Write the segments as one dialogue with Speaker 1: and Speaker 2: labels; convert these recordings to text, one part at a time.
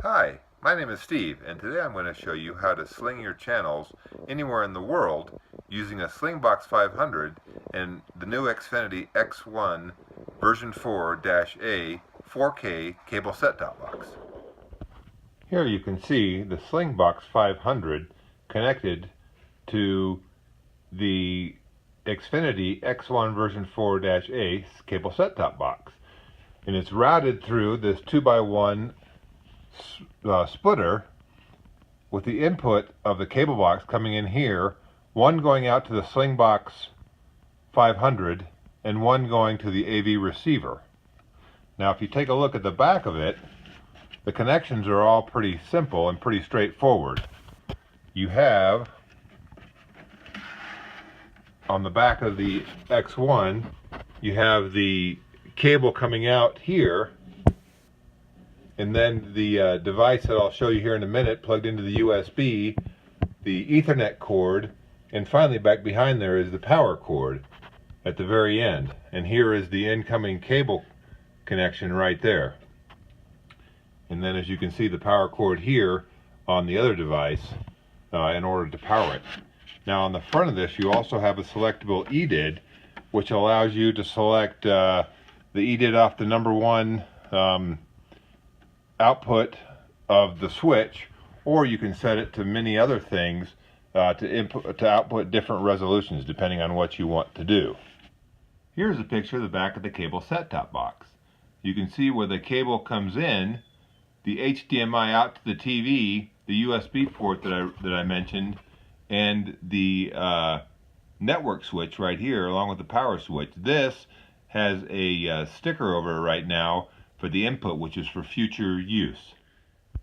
Speaker 1: Hi, my name is Steve, and today I'm going to show you how to sling your channels anywhere in the world using a Slingbox 500 and the new Xfinity X1 version 4-A 4K cable set-top box. Here you can see the Slingbox 500 connected to the Xfinity X1 version 4-A cable set-top box, and it's routed through this 2x1 splitter with the input of the cable box coming in here, one going out to the Slingbox 500 and one going to the AV receiver. Now if you take a look at the back of it, the connections are all pretty simple and pretty straightforward. You have on the back of the X1, you have the cable coming out here, and then the device that I'll show you here in a minute plugged into the USB, the Ethernet cord, and finally back behind there is the power cord at the very end. And here is the incoming cable connection right there. And then as you can see, the power cord here on the other device in order to power it. Now on the front of this you also have a selectable EDID, which allows you to select the EDID off the number one output of the switch, or you can set it to many other things to output different resolutions depending on what you want to do. Here's a picture of the back of the cable set-top box. You can see where the cable comes in, the HDMI out to the TV, the USB port that I mentioned, and the network switch right here along with the power switch. This has a sticker over it right now for the input, which is for future use.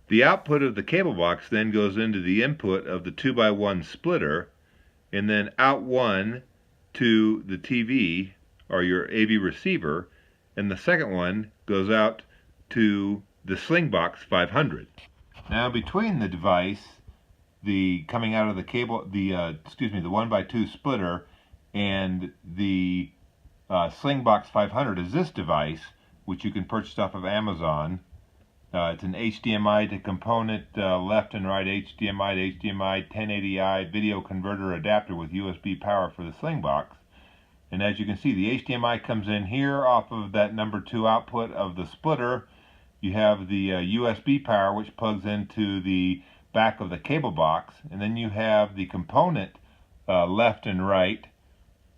Speaker 1: The output of the cable box then goes into the input of the 2x1 splitter, and then out one to the TV or your AV receiver, and the second one goes out to the Slingbox 500. Now between the device, the coming out of the cable, the 1x2 splitter, and the Slingbox 500 is this device, which you can purchase off of Amazon. It's an HDMI to component left and right HDMI to HDMI 1080i video converter adapter with USB power for the Slingbox. And as you can see, the HDMI comes in here off of that number 2 output of the splitter. You have the USB power, which plugs into the back of the cable box, and then you have the component left and right,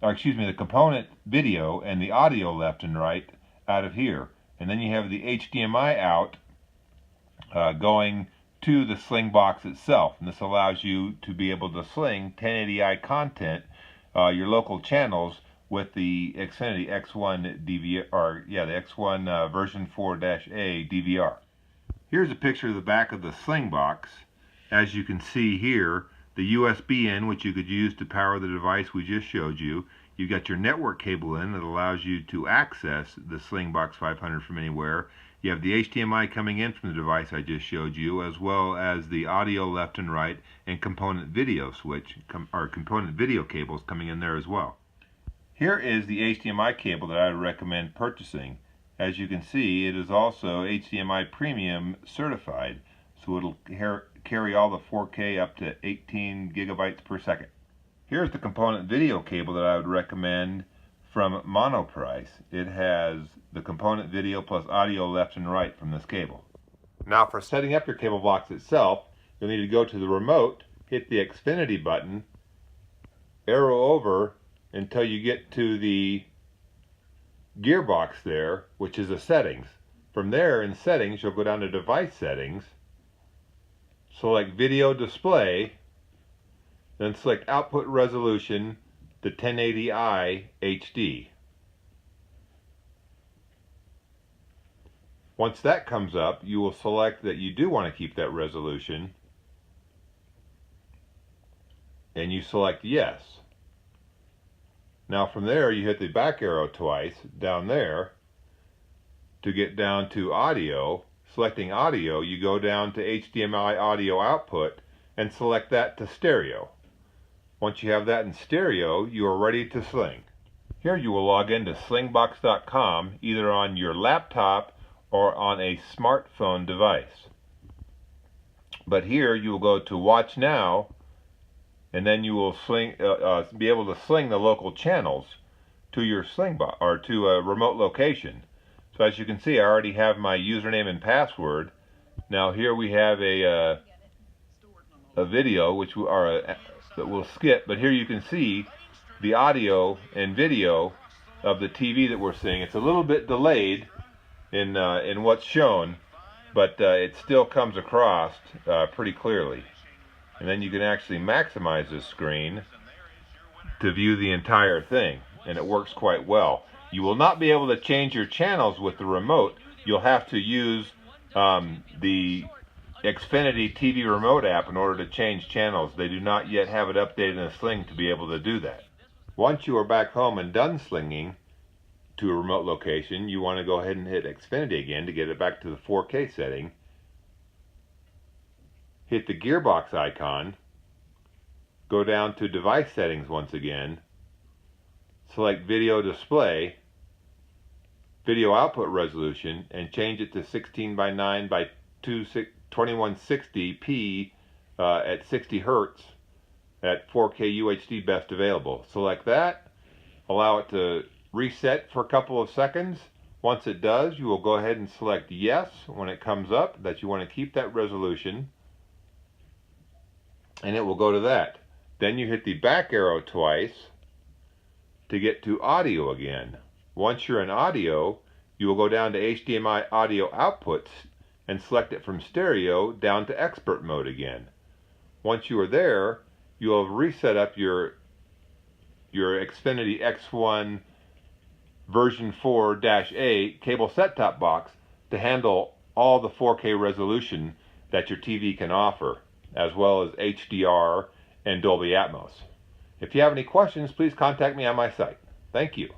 Speaker 1: or excuse me, the component video and the audio left and right out of here. And then you have the HDMI out going to the Slingbox itself, and this allows you to be able to sling 1080i content, your local channels, with the Xfinity X1 DVR, or the X1 version 4-A DVR. Here's a picture of the back of the Slingbox. As you can see here, the USB in, which you could use to power the device we just showed you. You've got your network cable in that allows you to access the Slingbox 500 from anywhere. You have the HDMI coming in from the device I just showed you, as well as the audio left and right and component video switch, or component video cables coming in there as well. Here is the HDMI cable that I would recommend purchasing. As you can see, it is also HDMI Premium certified, so it'll carry all the 4K up to 18 gigabytes per second. Here's the component video cable that I would recommend from Monoprice. It has the component video plus audio left and right from this cable. Now for setting up your cable box itself, you'll need to go to the remote, hit the Xfinity button, arrow over until you get to the gearbox there, which is the settings. From there in settings, you'll go down to device settings, select video display, then select output resolution to 1080i HD. Once that comes up, you will select that you do want to keep that resolution, and you select yes. Now from there you hit the back arrow twice down there to get down to audio. Selecting audio, you go down to HDMI audio output and select that to stereo. Once you have that in stereo, you are ready to sling. Here you will log into slingbox.com either on your laptop or on a smartphone device. But here you will go to Watch Now, and then you will be able to sling the local channels to your Slingbox or to a remote location. So as you can see, I already have my username and password. Now here we have a video that we'll skip, but here you can see the audio and video of the TV that we're seeing. It's a little bit delayed in what's shown, but it still comes across pretty clearly. And then you can actually maximize this screen to view the entire thing, and it works quite well. You will not be able to change your channels with the remote. You'll have to use the Xfinity TV remote app in order to change channels. They do not yet have it updated in a Sling to be able to do that. Once you are back home and done slinging to a remote location, you want to go ahead and hit Xfinity again to get it back to the 4K setting. Hit the gearbox icon, go down to device settings once again, select video display, video output resolution, and change it to 16 by 9 by 2160p at 60 Hertz at 4K UHD best available. Select that, allow it to reset for a couple of seconds. Once it does, you will go ahead and select yes when it comes up that you want to keep that resolution, and it will go to that. Then you hit the back arrow twice to get to audio again. Once you're in audio, you will go down to HDMI audio outputs and select it from stereo down to expert mode again. Once you are there, you will reset up your Xfinity X1V4-A cable set-top box to handle all the 4K resolution that your TV can offer, as well as HDR and Dolby Atmos. If you have any questions, please contact me on my site. Thank you.